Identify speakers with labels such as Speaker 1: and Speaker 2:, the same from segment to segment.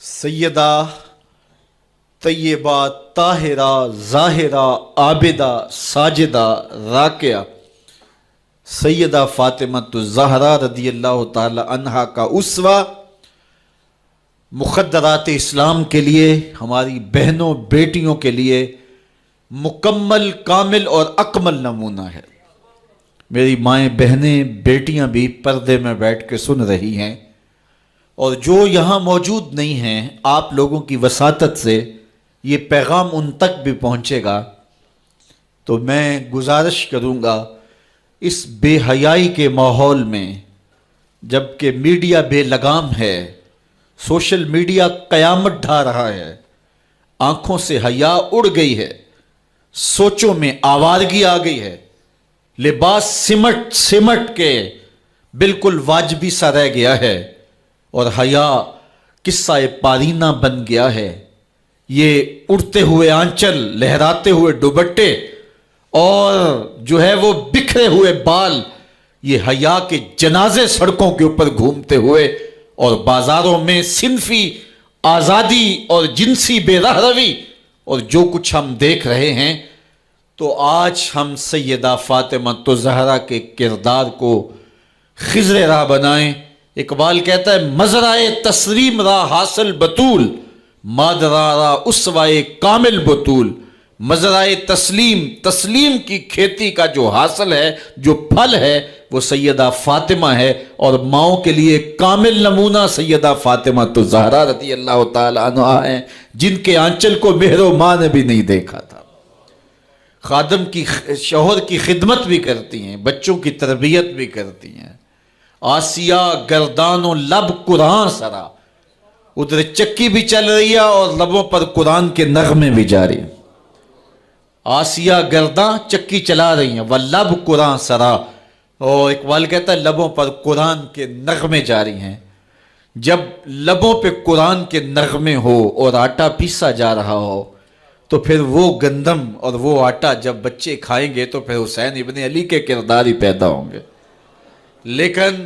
Speaker 1: سیدہ طیبہ طاہرہ ظاہرہ عابدہ ساجدہ راکعہ سیدہ فاطمۃ الزہرا رضی اللہ تعالی عنہا کا اسوہ مقدرات اسلام کے لیے، ہماری بہنوں بیٹیوں کے لیے مکمل کامل اور اکمل نمونہ ہے۔ میری مائیں بہنیں بیٹیاں بھی پردے میں بیٹھ کے سن رہی ہیں، اور جو یہاں موجود نہیں ہیں، آپ لوگوں کی وساطت سے یہ پیغام ان تک بھی پہنچے گا۔ تو میں گزارش کروں گا، اس بے حیائی کے ماحول میں جب کہ میڈیا بے لگام ہے، سوشل میڈیا قیامت ڈھا رہا ہے، آنکھوں سے حیا اڑ گئی ہے، سوچوں میں آوارگی آ گئی ہے، لباس سمٹ سمٹ کے بالکل واجبی سا رہ گیا ہے، اور حیا قصہ پارینہ بن گیا ہے۔ یہ اڑتے ہوئے آنچل، لہراتے ہوئے دوپٹے اور جو ہے وہ بکھرے ہوئے بال، یہ حیا کے جنازے سڑکوں کے اوپر گھومتے ہوئے، اور بازاروں میں صنفی آزادی اور جنسی بے رہروی اور جو کچھ ہم دیکھ رہے ہیں۔ تو آج ہم سیدہ فاطمۃ الزہرا کے کردار کو خضر راہ بنائیں۔ اقبال کہتا ہے، مزرعہ تسلیم را حاصل بطول، مادرا را اسوائے کامل بطول۔ مزرعہ تسلیم کی کھیتی کا جو حاصل ہے، جو پھل ہے، وہ سیدہ فاطمہ ہے، اور ماؤں کے لیے کامل نمونہ سیدہ فاطمۃ الزہرا رضی اللہ تعالی عنہا ہیں، جن کے آنچل کو مہر و ماں نے بھی نہیں دیکھا تھا۔ خادم کی شوہر کی خدمت بھی کرتی ہیں، بچوں کی تربیت بھی کرتی ہیں۔ آسیہ گردان و لب قرآن سرا، ادھر چکی بھی چل رہی ہے اور لبوں پر قرآن کے نغمے بھی جاری ہیں۔ آسیہ گردان چکی چلا رہی ہیں، واللب قرآن سرا، اور اقبال کہتا ہے لبوں پر قرآن کے نغمے جاری ہیں۔ جب لبوں پہ قرآن کے نغمے ہو اور آٹا پیسا جا رہا ہو، تو پھر وہ گندم اور وہ آٹا جب بچے کھائیں گے تو پھر حسین ابن علی کے کردار ہی پیدا ہوں گے۔ لیکن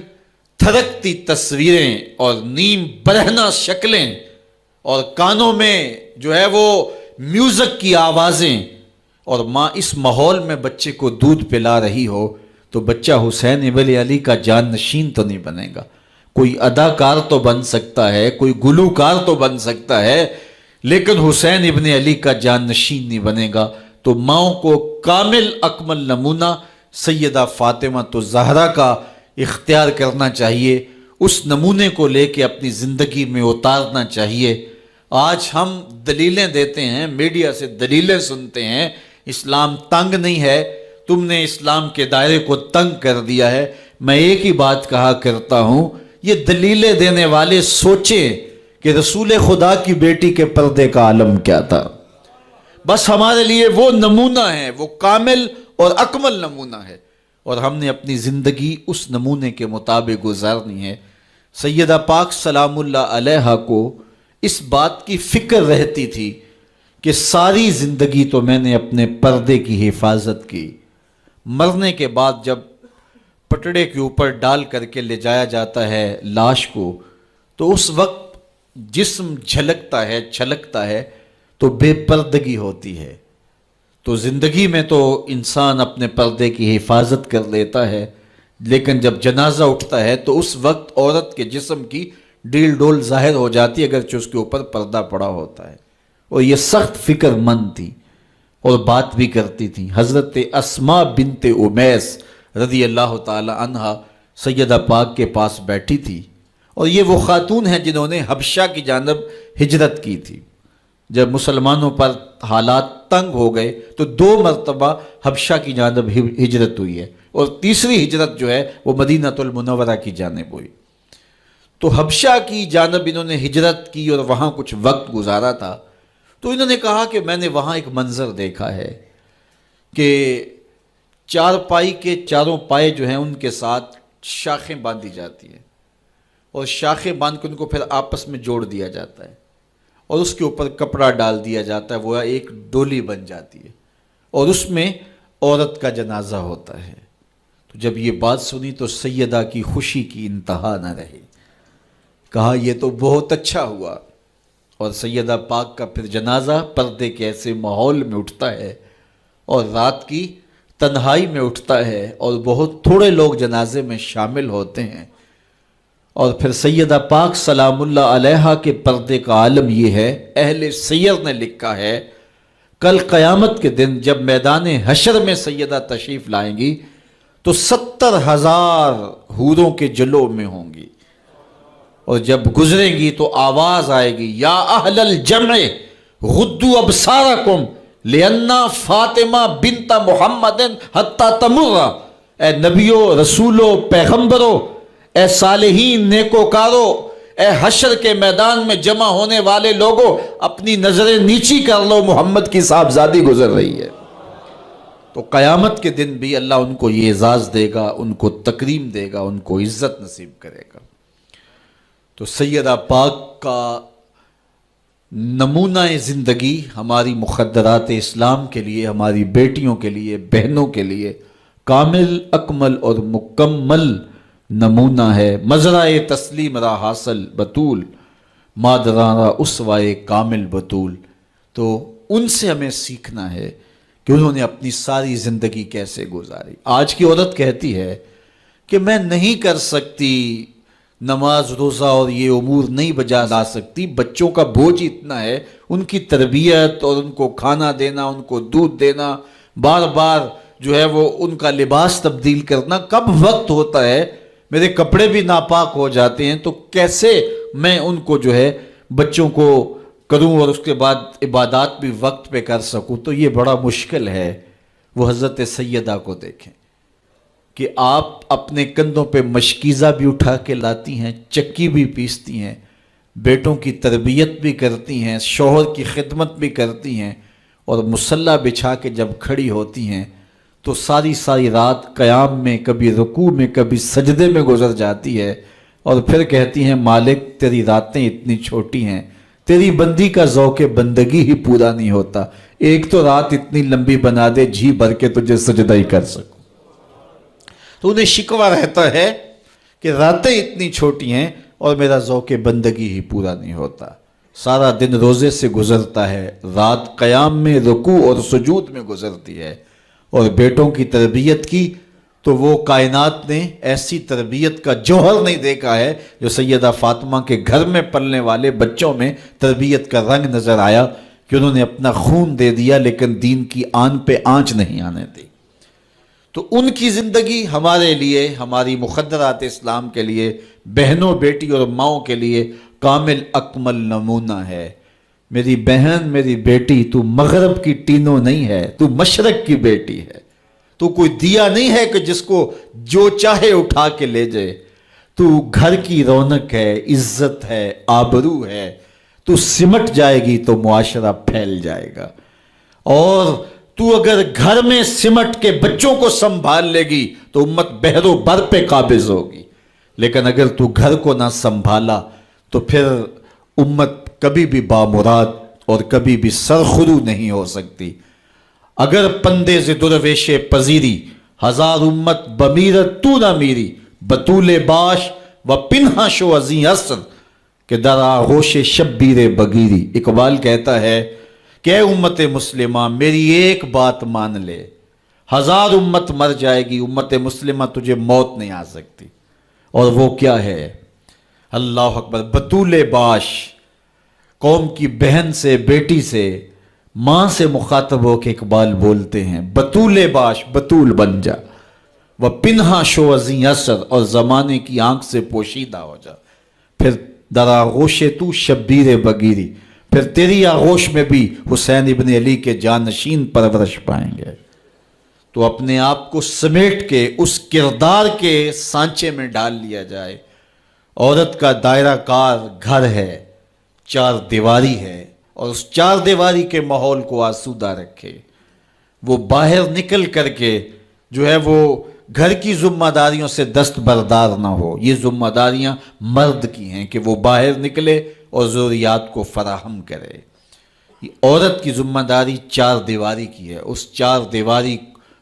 Speaker 1: تھرکتی تصویریں اور نیم برہنہ شکلیں اور کانوں میں جو ہے وہ میوزک کی آوازیں، اور ماں اس ماحول میں بچے کو دودھ پلا رہی ہو، تو بچہ حسین ابن علی کا جان نشین تو نہیں بنے گا۔ کوئی اداکار تو بن سکتا ہے، کوئی گلوکار تو بن سکتا ہے، لیکن حسین ابن علی کا جان نشین نہیں بنے گا۔ تو ماؤں کو کامل اکمل نمونہ سیدہ فاطمۃ الزہرا کا اختیار کرنا چاہیے، اس نمونے کو لے کے اپنی زندگی میں اتارنا چاہیے۔ آج ہم دلیلیں دیتے ہیں، میڈیا سے دلیلیں سنتے ہیں، اسلام تنگ نہیں ہے، تم نے اسلام کے دائرے کو تنگ کر دیا ہے۔ میں ایک ہی بات کہا کرتا ہوں، یہ دلیلیں دینے والے سوچیں کہ رسول خدا کی بیٹی کے پردے کا عالم کیا تھا۔ بس ہمارے لیے وہ نمونہ ہے، وہ کامل اور اکمل نمونہ ہے، اور ہم نے اپنی زندگی اس نمونے کے مطابق گزارنی ہے۔ سیدہ پاک سلام اللہ علیہا کو اس بات کی فکر رہتی تھی کہ ساری زندگی تو میں نے اپنے پردے کی حفاظت کی، مرنے کے بعد جب پٹڑے کے اوپر ڈال کر کے لے جایا جاتا ہے لاش کو، تو اس وقت جسم جھلکتا ہے، چھلکتا ہے، تو بے پردگی ہوتی ہے۔ تو زندگی میں تو انسان اپنے پردے کی حفاظت کر لیتا ہے، لیکن جب جنازہ اٹھتا ہے تو اس وقت عورت کے جسم کی ڈیل ڈول ظاہر ہو جاتی ہے، اگرچہ اس کے اوپر پردہ پڑا ہوتا ہے۔ اور یہ سخت فکر مند تھی اور بات بھی کرتی تھی۔ حضرت اسماء بنت امیس رضی اللہ تعالی عنہا سیدہ پاک کے پاس بیٹھی تھی، اور یہ وہ خاتون ہیں جنہوں نے حبشہ کی جانب ہجرت کی تھی۔ جب مسلمانوں پر حالات تنگ ہو گئے تو 2 مرتبہ حبشہ کی جانب ہجرت ہوئی ہے، اور تیسری ہجرت جو ہے وہ مدینہ المنورہ کی جانب ہوئی۔ تو حبشہ کی جانب انہوں نے ہجرت کی اور وہاں کچھ وقت گزارا تھا۔ تو انہوں نے کہا کہ میں نے وہاں ایک منظر دیکھا ہے کہ 4 پائی کے چاروں پائے جو ہیں ان کے ساتھ شاخیں باندھی جاتی ہیں، اور شاخیں باندھ کے ان کو پھر آپس میں جوڑ دیا جاتا ہے، اور اس کے اوپر کپڑا ڈال دیا جاتا ہے، وہ ایک ڈولی بن جاتی ہے، اور اس میں عورت کا جنازہ ہوتا ہے۔ تو جب یہ بات سنی تو سیدہ کی خوشی کی انتہا نہ رہی، کہا یہ تو بہت اچھا ہوا، اور سیدہ پاک کا پھر جنازہ پردے کے ایسے ماحول میں اٹھتا ہے اور رات کی تنہائی میں اٹھتا ہے اور بہت تھوڑے لوگ جنازے میں شامل ہوتے ہیں. اور پھر سیدہ پاک سلام اللہ علیہا کے پردے کا عالم یہ ہے، اہل سیر نے لکھا ہے کل قیامت کے دن جب میدان حشر میں سیدہ تشریف لائیں گی تو 70,000 حوروں کے جلو میں ہوں گی، اور جب گزریں گی تو آواز آئے گی یا اہل الجمع غدوا ابصارکم لأن فاطمہ بنت محمد حتی تمر. اے نبیوں، رسولوں، پیغمبروں، اے صالحین، نیکوکاروں، اے حشر کے میدان میں جمع ہونے والے لوگوں، اپنی نظریں نیچی کر لو، محمد کی صاحبزادی گزر رہی ہے. تو قیامت کے دن بھی اللہ ان کو یہ اعزاز دے گا، ان کو تکریم دے گا، ان کو عزت نصیب کرے گا. تو سیدہ پاک کا نمونہ زندگی ہماری مخدرات اسلام کے لیے، ہماری بیٹیوں کے لیے، بہنوں کے لیے کامل، اکمل اور مکمل نمونہ ہے. مزرعہ تسلیم را حاصل بطول، مادران را اسوائے کامل بطول. تو ان سے ہمیں سیکھنا ہے کہ انہوں نے اپنی ساری زندگی کیسے گزاری. آج کی عورت کہتی ہے کہ میں نہیں کر سکتی نماز، روزہ اور یہ امور نہیں بجا لا سکتی، بچوں کا بوجھ اتنا ہے، ان کی تربیت اور ان کو کھانا دینا، ان کو دودھ دینا، بار بار جو ہے وہ ان کا لباس تبدیل کرنا، کب وقت ہوتا ہے، میرے کپڑے بھی ناپاک ہو جاتے ہیں، تو کیسے میں ان کو جو ہے بچوں کو کروں اور اس کے بعد عبادات بھی وقت پہ کر سکوں. تو یہ بڑا مشکل ہے. وہ حضرت سیدہ کو دیکھیں کہ آپ اپنے کندھوں پہ مشکیزہ بھی اٹھا کے لاتی ہیں، چکی بھی پیستی ہیں، بیٹوں کی تربیت بھی کرتی ہیں، شوہر کی خدمت بھی کرتی ہیں، اور مصلی بچھا کے جب کھڑی ہوتی ہیں تو ساری ساری رات قیام میں، کبھی رکوع میں، کبھی سجدے میں گزر جاتی ہے، اور پھر کہتی ہیں مالک تیری راتیں اتنی چھوٹی ہیں، تیری بندی کا ذوق بندگی ہی پورا نہیں ہوتا، ایک تو رات اتنی لمبی بنا دے جی بھر کے تجھے سجدہ ہی کر سکوں. تو انہیں شکوہ رہتا ہے کہ راتیں اتنی چھوٹی ہیں اور میرا ذوق بندگی ہی پورا نہیں ہوتا. سارا دن روزے سے گزرتا ہے، رات قیام میں، رکوع اور سجود میں گزرتی ہے، اور بیٹوں کی تربیت کی تو وہ کائنات نے ایسی تربیت کا جوہر نہیں دیکھا ہے جو سیدہ فاطمہ کے گھر میں پلنے والے بچوں میں تربیت کا رنگ نظر آیا کہ انہوں نے اپنا خون دے دیا لیکن دین کی آن پہ آنچ نہیں آنے دی. تو ان کی زندگی ہمارے لیے، ہماری مخدرات اسلام کے لیے، بہنوں، بیٹی اور ماؤں کے لیے کامل اکمل نمونہ ہے. میری بہن، میری بیٹی، تو مغرب کی ٹینو نہیں ہے، تو مشرق کی بیٹی ہے. تو کوئی دیا نہیں ہے کہ جس کو جو چاہے اٹھا کے لے جائے. تو گھر کی رونق ہے، عزت ہے، آبرو ہے. تو سمٹ جائے گی تو معاشرہ پھیل جائے گا. اور تو اگر گھر میں سمٹ کے بچوں کو سنبھال لے گی تو امت بحر و بر پہ قابض ہوگی. لیکن اگر تو گھر کو نہ سنبھالا تو پھر امت کبھی بھی بامراد اور کبھی بھی سرخرو نہیں ہو سکتی. اگر پندے ز درویش پذیری، ہزار امت بمیرت تو نہ میری، بطول باش و پنہا شو ازیں عصر کہ در آغوش شبیر بگیری. اقبال کہتا ہے کہ اے امت مسلمہ میری ایک بات مان لے، ہزار امت مر جائے گی، امت مسلمہ تجھے موت نہیں آ سکتی. اور وہ کیا ہے؟ اللہ اکبر. بطول باش، قوم کی بہن سے، بیٹی سے، ماں سے مخاطب ہو کے اقبال بولتے ہیں بطول باش، بطول بن جا، وہ پنہا شو ازیں اثر، اور زمانے کی آنکھ سے پوشیدہ ہو جا. پھر در آغوش تو شبیر بگیری، پھر تیری آغوش میں بھی حسین ابن علی کے جانشین پرورش پائیں گے. تو اپنے آپ کو سمیٹ کے اس کردار کے سانچے میں ڈال لیا جائے. عورت کا دائرہ کار گھر ہے، چار دیواری ہے، اور اس چار دیواری کے ماحول کو آسودہ رکھے. وہ باہر نکل کر کے جو ہے وہ گھر کی ذمہ داریوں سے دستبردار نہ ہو. یہ ذمہ داریاں مرد کی ہیں کہ وہ باہر نکلے اور ضروریات کو فراہم کرے. عورت کی ذمہ داری چار دیواری کی ہے، اس چار دیواری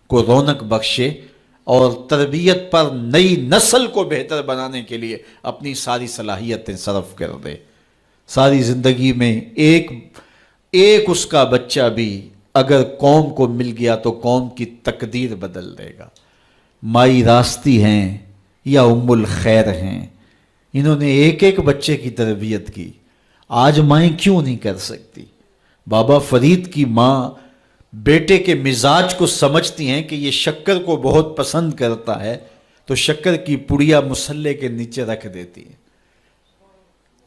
Speaker 1: کو رونق بخشے اور تربیت پر نئی نسل کو بہتر بنانے کے لیے اپنی ساری صلاحیتیں صرف کر دے. ساری زندگی میں ایک اس کا بچہ بھی اگر قوم کو مل گیا تو قوم کی تقدیر بدل دے گا۔ مائی راستی ہیں یا ام الخیر ہیں، انہوں نے ایک بچے کی تربیت کی، آج مائیں کیوں نہیں کر سکتی؟ بابا فرید کی ماں بیٹے کے مزاج کو سمجھتی ہیں کہ یہ شکر کو بہت پسند کرتا ہے، تو شکر کی پڑیا مصلے کے نیچے رکھ دیتی ہیں،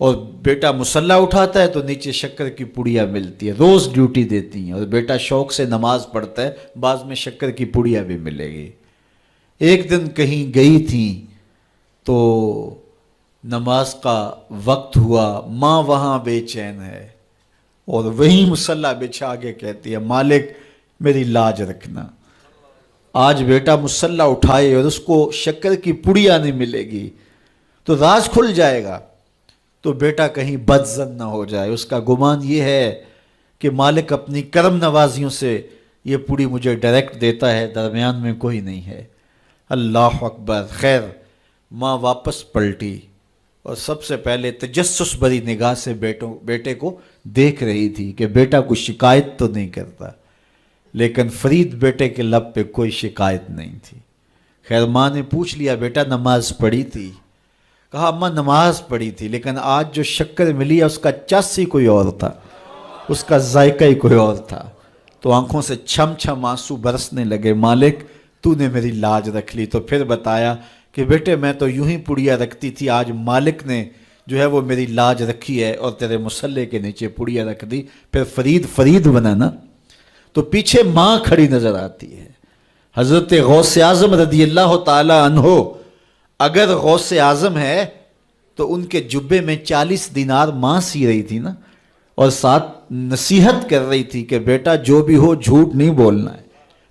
Speaker 1: اور بیٹا مصلہ اٹھاتا ہے تو نیچے شکر کی پڑیا ملتی ہے، روز ڈیوٹی دیتی ہیں، اور بیٹا شوق سے نماز پڑھتا ہے، بعض میں شکر کی پڑیا بھی ملے گی۔ ایک دن کہیں گئی تھیں تو نماز کا وقت ہوا، ماں وہاں بے چین ہے اور وہی مصلی بچھا کے کہتی ہے مالک میری لاج رکھنا، آج بیٹا مصلی اٹھائے اور اس کو شکر کی پڑیا نہیں ملے گی تو راز کھل جائے گا، تو بیٹا کہیں بدظن نہ ہو جائے، اس کا گمان یہ ہے کہ مالک اپنی کرم نوازیوں سے یہ پوری مجھے ڈائریکٹ دیتا ہے، درمیان میں کوئی نہیں ہے۔ اللہ اکبر۔ خیر ماں واپس پلٹی اور سب سے پہلے تجسس بھری نگاہ سے بیٹے کو دیکھ رہی تھی کہ بیٹا کوئی شکایت تو نہیں کرتا، لیکن فرید بیٹے کے لب پہ کوئی شکایت نہیں تھی۔ خیر ماں نے پوچھ لیا بیٹا نماز پڑھی تھی؟ کہا اماں نماز پڑھی تھی، لیکن آج جو شکر ملی ہے اس کا چس ہی کوئی اور تھا، اس کا ذائقہ ہی کوئی اور تھا۔ تو آنکھوں سے چھم چھم آنسو برسنے لگے، مالک تو نے میری لاج رکھ لی۔ تو پھر بتایا کہ بیٹے میں تو یوں ہی پڑیا رکھتی تھی، آج مالک نے جو ہے وہ میری لاج رکھی ہے اور تیرے مصلے کے نیچے پڑیا رکھ دی، پھر فرید بنا نا۔ تو پیچھے ماں کھڑی نظر آتی ہے، حضرت غوث اعظم رضی اللہ تعالی عنہ۔ اگر غوث اعظم ہے تو ان کے جبے میں 40 دینار ماں سی رہی تھی نا، اور ساتھ نصیحت کر رہی تھی کہ بیٹا جو بھی ہو جھوٹ نہیں بولنا ہے۔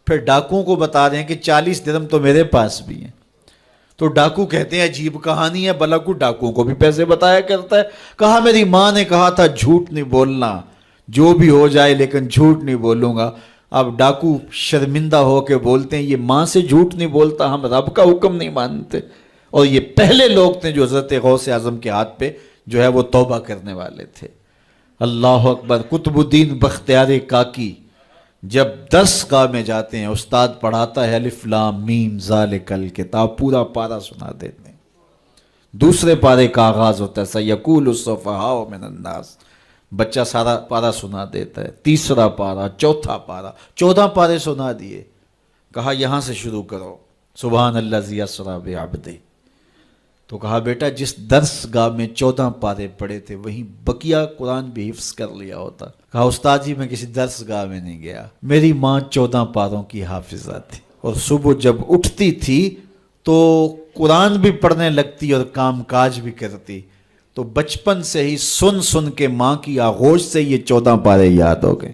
Speaker 1: پھر ڈاکوؤں کو بتا دیں کہ 40 درہم تو میرے پاس بھی ہیں، تو ڈاکو کہتے ہیں عجیب کہانی ہے، بھلا کو ڈاکوؤں کو بھی پیسے بتایا کرتا ہے۔ کہا میری ماں نے کہا تھا جھوٹ نہیں بولنا، جو بھی ہو جائے لیکن جھوٹ نہیں بولوں گا۔ اب ڈاکو شرمندہ ہو کے بولتے ہیں یہ ماں سے جھوٹ نہیں بولتا، ہم رب کا حکم نہیں مانتے۔ اور یہ پہلے لوگ تھے جو حضرت غوث اعظم کے ہاتھ پہ جو ہے وہ توبہ کرنے والے تھے۔ اللہ اکبر۔ قطب الدین بختیار کاکی جب درس گاہ میں جاتے ہیں، استاد پڑھاتا ہے الف لام میم ذالک الکتاب، پورا پارہ سنا دیتے ہیں۔ دوسرے پارے کا آغاز ہوتا ہے سیقول السفہاء من الناس، بچہ سارا پارہ سنا دیتا ہے، تیسرا پارہ، چوتھا پارہ، 14 پارے سنا دیے۔ کہا یہاں سے شروع کرو، سبحان الذی اسری بعبدہ۔ تو کہا بیٹا جس درس گاہ میں 14 پارے پڑھے تھے وہیں بقیہ قرآن بھی حفظ کر لیا ہوتا۔ کہا استاد جی میں کسی درس گاہ میں نہیں گیا، میری ماں 14 پاروں کی حافظہ تھی، اور صبح جب اٹھتی تھی تو قرآن بھی پڑھنے لگتی اور کام کاج بھی کرتی، تو بچپن سے ہی سن کے ماں کی آغوش سے یہ 14 پارے یاد ہو گئے۔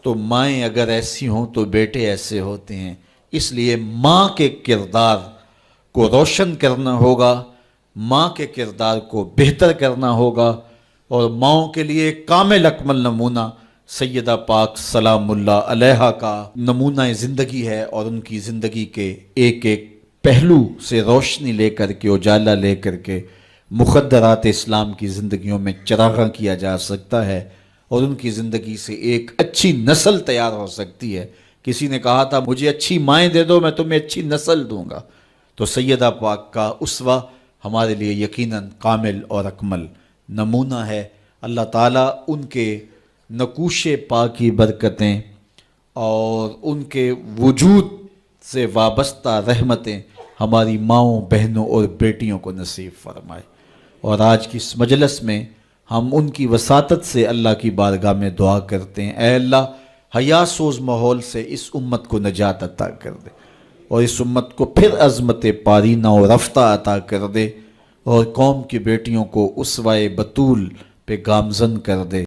Speaker 1: تو مائیں اگر ایسی ہوں تو بیٹے ایسے ہوتے ہیں، اس لیے ماں کے کردار کو روشن کرنا ہوگا، ماں کے کردار کو بہتر کرنا ہوگا، اور ماؤں کے لیے کامل اکمل نمونہ سیدہ پاک سلام اللہ علیہا کا نمونہ زندگی ہے، اور ان کی زندگی کے ایک پہلو سے روشنی لے کر کے، اجالا لے کر کے مخدرات اسلام کی زندگیوں میں چراغاں کیا جا سکتا ہے، اور ان کی زندگی سے ایک اچھی نسل تیار ہو سکتی ہے۔ کسی نے کہا تھا مجھے اچھی مائیں دے دو میں تمہیں اچھی نسل دوں گا، تو سیدہ پاک کا اسوہ ہمارے لیے یقیناً کامل اور اکمل نمونہ ہے۔ اللہ تعالیٰ ان کے نقوش پا کی برکتیں اور ان کے وجود سے وابستہ رحمتیں ہماری ماؤں، بہنوں اور بیٹیوں کو نصیب فرمائے۔ اور آج کی اس مجلس میں ہم ان کی وساطت سے اللہ کی بارگاہ میں دعا کرتے ہیں، اے اللہ حیا سوز ماحول سے اس امت کو نجات عطا کر دے، اور اس امت کو پھر عظمت پارینہ و رفتہ عطا کر دے، اور قوم کی بیٹیوں کو اسوہ بطول پہ گامزن کر دے۔